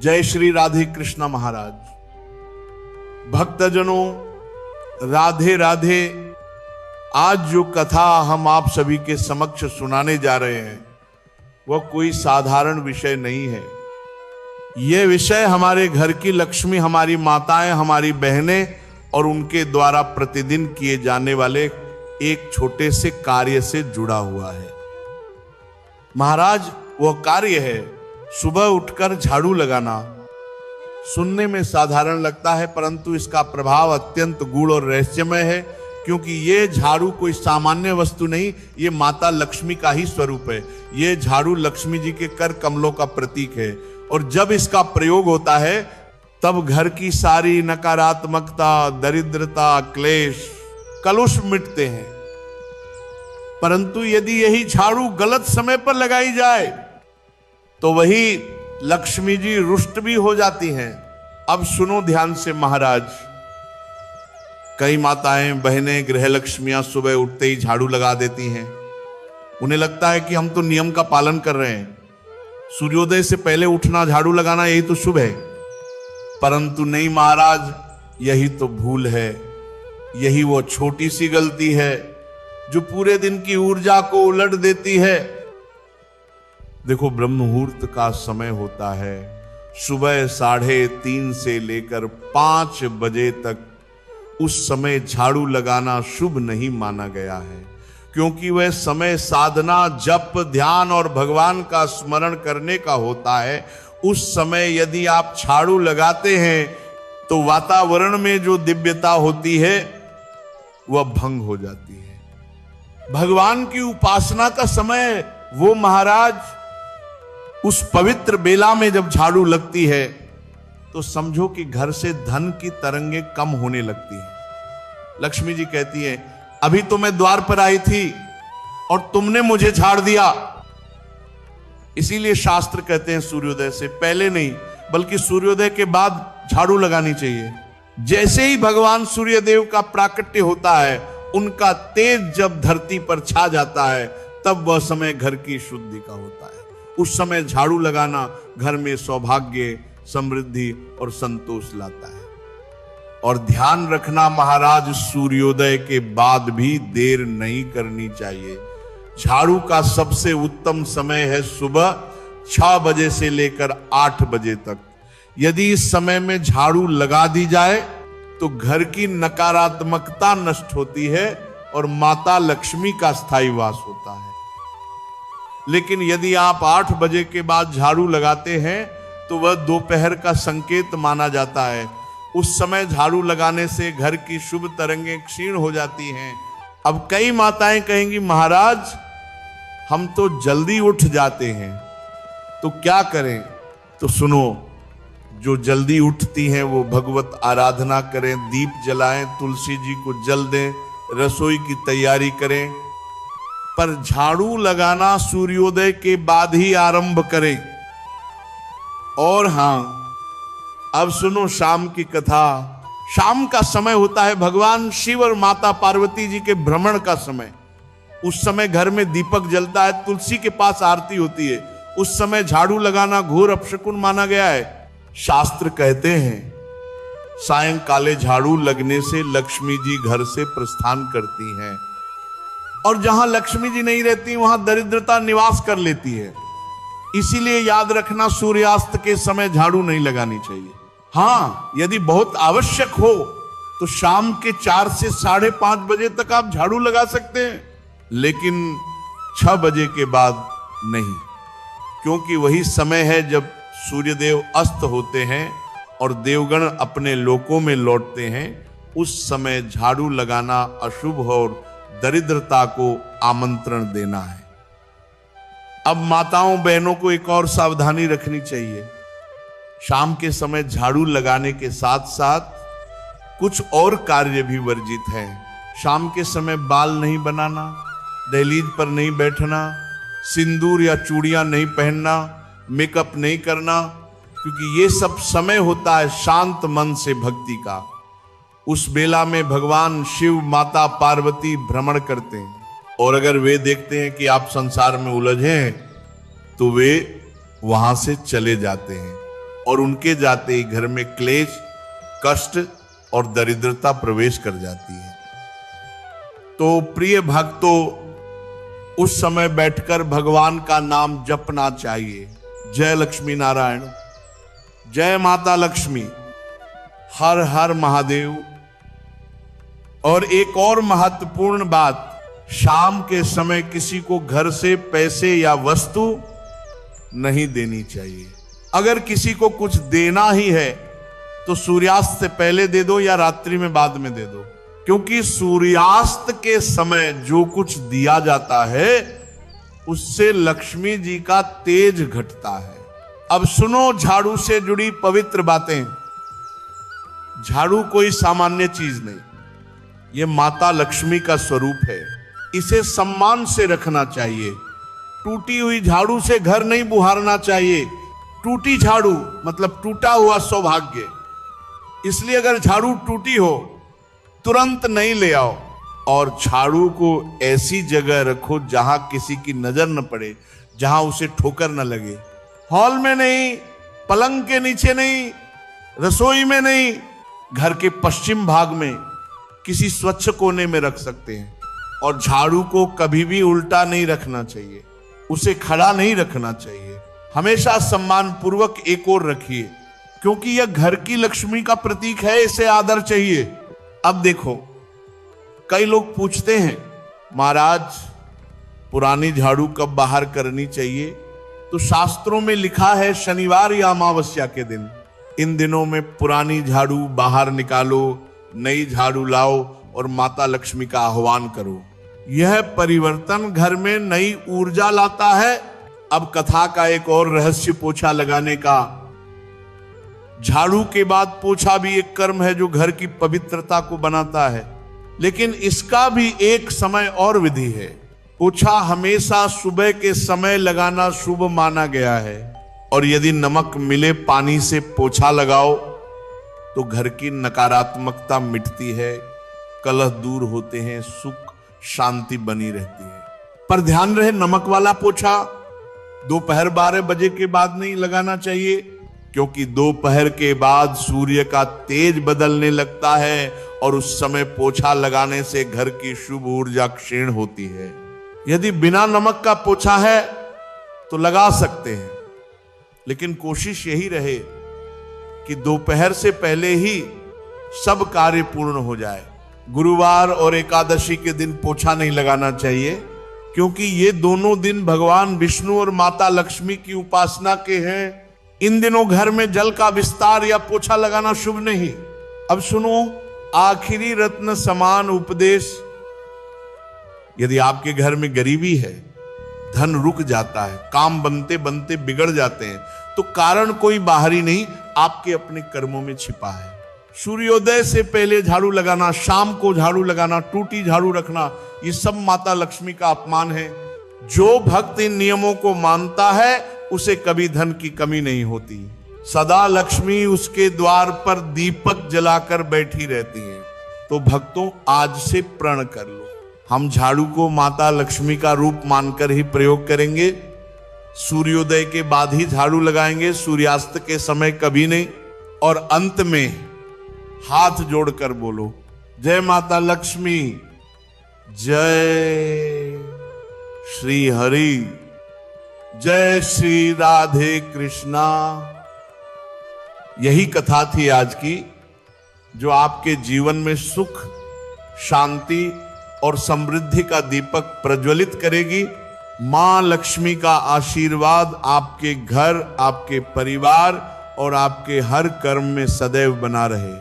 जय श्री राधे कृष्ण महाराज। भक्तजनों, राधे राधे। आज जो कथा हम आप सभी के समक्ष सुनाने जा रहे हैं वह कोई साधारण विषय नहीं है। यह विषय हमारे घर की लक्ष्मी, हमारी माताएं, हमारी बहनें और उनके द्वारा प्रतिदिन किए जाने वाले एक छोटे से कार्य से जुड़ा हुआ है। महाराज, वह कार्य है सुबह उठकर झाड़ू लगाना। सुनने में साधारण लगता है, परंतु इसका प्रभाव अत्यंत गूढ़ और रहस्यमय है, क्योंकि ये झाड़ू कोई सामान्य वस्तु नहीं, ये माता लक्ष्मी का ही स्वरूप है। ये झाड़ू लक्ष्मी जी के कर कमलों का प्रतीक है, और जब इसका प्रयोग होता है तब घर की सारी नकारात्मकता, दरिद्रता, क्लेश, कलुष मिटते हैं। परंतु यदि यही झाड़ू गलत समय पर लगाई जाए तो वही लक्ष्मी जी रुष्ट भी हो जाती हैं। अब सुनो ध्यान से महाराज। कई माताएं, बहनें, गृह लक्ष्मियां सुबह उठते ही झाड़ू लगा देती हैं। उन्हें लगता है कि हम तो नियम का पालन कर रहे हैं, सूर्योदय से पहले उठना, झाड़ू लगाना, यही तो शुभ है। परंतु नहीं महाराज, यही तो भूल है। यही वो छोटी सी गलती है जो पूरे दिन की ऊर्जा को उलट देती है। देखो, ब्रह्म मुहूर्त का समय होता है सुबह 3:30 से लेकर 5 बजे तक। उस समय झाड़ू लगाना शुभ नहीं माना गया है, क्योंकि वह समय साधना, जप, ध्यान और भगवान का स्मरण करने का होता है। उस समय यदि आप झाड़ू लगाते हैं तो वातावरण में जो दिव्यता होती है वह भंग हो जाती है। भगवान की उपासना का समय वो महाराज, उस पवित्र बेला में जब झाड़ू लगती है तो समझो कि घर से धन की तरंगे कम होने लगती हैं। लक्ष्मी जी कहती है, अभी तो मैं द्वार पर आई थी और तुमने मुझे झाड़ दिया। इसीलिए शास्त्र कहते हैं सूर्योदय से पहले नहीं, बल्कि सूर्योदय के बाद झाड़ू लगानी चाहिए। जैसे ही भगवान सूर्यदेव का प्राकट्य होता है, उनका तेज जब धरती पर छा जाता है, तब वह समय घर की शुद्धि का होता है। उस समय झाड़ू लगाना घर में सौभाग्य, समृद्धि और संतोष लाता है। और ध्यान रखना महाराज, सूर्योदय के बाद भी देर नहीं करनी चाहिए। झाड़ू का सबसे उत्तम समय है सुबह 6 बजे से लेकर 8 बजे तक। यदि इस समय में झाड़ू लगा दी जाए तो घर की नकारात्मकता नष्ट होती है और माता लक्ष्मी का स्थायी वास होता है। लेकिन यदि आप 8 बजे के बाद झाड़ू लगाते हैं तो वह दोपहर का संकेत माना जाता है। उस समय झाड़ू लगाने से घर की शुभ तरंगें क्षीण हो जाती हैं। अब कई माताएं कहेंगी, महाराज हम तो जल्दी उठ जाते हैं, तो क्या करें? तो सुनो, जो जल्दी उठती हैं वो भगवत आराधना करें, दीप जलाएं, तुलसी जी को जल दें, रसोई की तैयारी करें। पर झाड़ू लगाना सूर्योदय के बाद ही आरंभ करें। और हां, अब सुनो शाम की कथा। शाम का समय होता है भगवान शिव और माता पार्वती जी के भ्रमण का समय। उस समय घर में दीपक जलता है, तुलसी के पास आरती होती है। उस समय झाड़ू लगाना घोर अपशकुन माना गया है। शास्त्र कहते हैं सायंकाले झाड़ू लगने से लक्ष्मी जी घर से प्रस्थान करती हैं, और जहां लक्ष्मी जी नहीं रहती वहां दरिद्रता निवास कर लेती है। इसीलिए याद रखना, सूर्यास्त के समय झाड़ू नहीं लगानी चाहिए। हां, यदि बहुत आवश्यक हो तो शाम के 4 से 5:30 बजे तक आप झाड़ू लगा सकते हैं, लेकिन 6 बजे के बाद नहीं, क्योंकि वही समय है जब सूर्यदेव अस्त होते हैं और देवगण अपने लोकों में लौटते हैं। उस समय झाड़ू लगाना अशुभ और दरिद्रता को आमंत्रण देना है। अब माताओं, बहनों को एक और सावधानी रखनी चाहिए। शाम के समय झाड़ू लगाने के साथ साथ कुछ और कार्य भी वर्जित हैं। शाम के समय बाल नहीं बनाना, दहलीज पर नहीं बैठना, सिंदूर या चूड़ियां नहीं पहनना, मेकअप नहीं करना, क्योंकि ये सब समय होता है शांत मन से भक्ति का। उस बेला में भगवान शिव, माता पार्वती भ्रमण करते हैं, और अगर वे देखते हैं कि आप संसार में उलझे हैं तो वे वहां से चले जाते हैं। और उनके जाते ही घर में क्लेश, कष्ट और दरिद्रता प्रवेश कर जाती है। तो प्रिय भक्तों, उस समय बैठकर भगवान का नाम जपना चाहिए। जय लक्ष्मी नारायण, जय माता लक्ष्मी, हर हर महादेव। और एक और महत्वपूर्ण बात, शाम के समय किसी को घर से पैसे या वस्तु नहीं देनी चाहिए। अगर किसी को कुछ देना ही है तो सूर्यास्त से पहले दे दो या रात्रि में बाद में दे दो, क्योंकि सूर्यास्त के समय जो कुछ दिया जाता है उससे लक्ष्मी जी का तेज घटता है। अब सुनो झाड़ू से जुड़ी पवित्र बातें। झाड़ू कोई सामान्य चीज नहीं, ये माता लक्ष्मी का स्वरूप है। इसे सम्मान से रखना चाहिए। टूटी हुई झाड़ू से घर नहीं बुहारना चाहिए। टूटी झाड़ू मतलब टूटा हुआ सौभाग्य। इसलिए अगर झाड़ू टूटी हो तुरंत नहीं ले आओ, और झाड़ू को ऐसी जगह रखो जहां किसी की नजर न पड़े, जहां उसे ठोकर न लगे। हॉल में नहीं, पलंग के नीचे नहीं, रसोई में नहीं, घर के पश्चिम भाग में किसी स्वच्छ कोने में रख सकते हैं। और झाड़ू को कभी भी उल्टा नहीं रखना चाहिए, उसे खड़ा नहीं रखना चाहिए। हमेशा सम्मान पूर्वक एक ओर रखिए, क्योंकि यह घर की लक्ष्मी का प्रतीक है, इसे आदर चाहिए। अब देखो, कई लोग पूछते हैं महाराज पुरानी झाड़ू कब बाहर करनी चाहिए? तो शास्त्रों में लिखा है शनिवार या अमावस्या के दिन। इन दिनों में पुरानी झाड़ू बाहर निकालो, नई झाड़ू लाओ और माता लक्ष्मी का आह्वान करो। यह परिवर्तन घर में नई ऊर्जा लाता है। अब कथा का एक और रहस्य पोछा लगाने का। झाड़ू के बाद पोछा भी एक कर्म है जो घर की पवित्रता को बनाता है, लेकिन इसका भी एक समय और विधि है। पोछा हमेशा सुबह के समय लगाना शुभ माना गया है, और यदि नमक मिले पानी से पोछा लगाओ तो घर की नकारात्मकता मिटती है, कलह दूर होते हैं, सुख शांति बनी रहती है। पर ध्यान रहे, नमक वाला पोछा दोपहर 12 बजे के बाद नहीं लगाना चाहिए, क्योंकि दोपहर के बाद सूर्य का तेज बदलने लगता है और उस समय पोछा लगाने से घर की शुभ ऊर्जा क्षीण होती है। यदि बिना नमक का पोछा है तो लगा सकते हैं, लेकिन कोशिश यही रहे कि दोपहर से पहले ही सब कार्य पूर्ण हो जाए। गुरुवार और एकादशी के दिन पोछा नहीं लगाना चाहिए, क्योंकि ये दोनों दिन भगवान विष्णु और माता लक्ष्मी की उपासना के हैं। इन दिनों घर में जल का विस्तार या पोछा लगाना शुभ नहीं। अब सुनो आखिरी रत्न समान उपदेश। यदि आपके घर में गरीबी है, धन रुक जाता है, काम बनते बनते बिगड़ जाते हैं, तो कारण कोई बाहरी नहीं, आपके अपने कर्मों में छिपा है। सूर्योदय से पहले झाड़ू लगाना, शाम को झाड़ू लगाना, टूटी झाड़ू रखना, ये सब माता लक्ष्मी का अपमान है। जो भक्त इन नियमों को मानता है उसे कभी धन की कमी नहीं होती। सदा लक्ष्मी उसके द्वार पर दीपक जलाकर बैठी रहती है। तो भक्तों, आज से प्रण कर लो, हम झाड़ू को माता लक्ष्मी का रूप मानकर ही प्रयोग करेंगे। सूर्योदय के बाद ही झाड़ू लगाएंगे, सूर्यास्त के समय कभी नहीं। और अंत में हाथ जोड़कर बोलो, जय माता लक्ष्मी, जय श्री हरि, जय श्री राधे कृष्णा। यही कथा थी आज की, जो आपके जीवन में सुख, शांति और समृद्धि का दीपक प्रज्वलित करेगी। मां लक्ष्मी का आशीर्वाद आपके घर, आपके परिवार और आपके हर कर्म में सदैव बना रहे।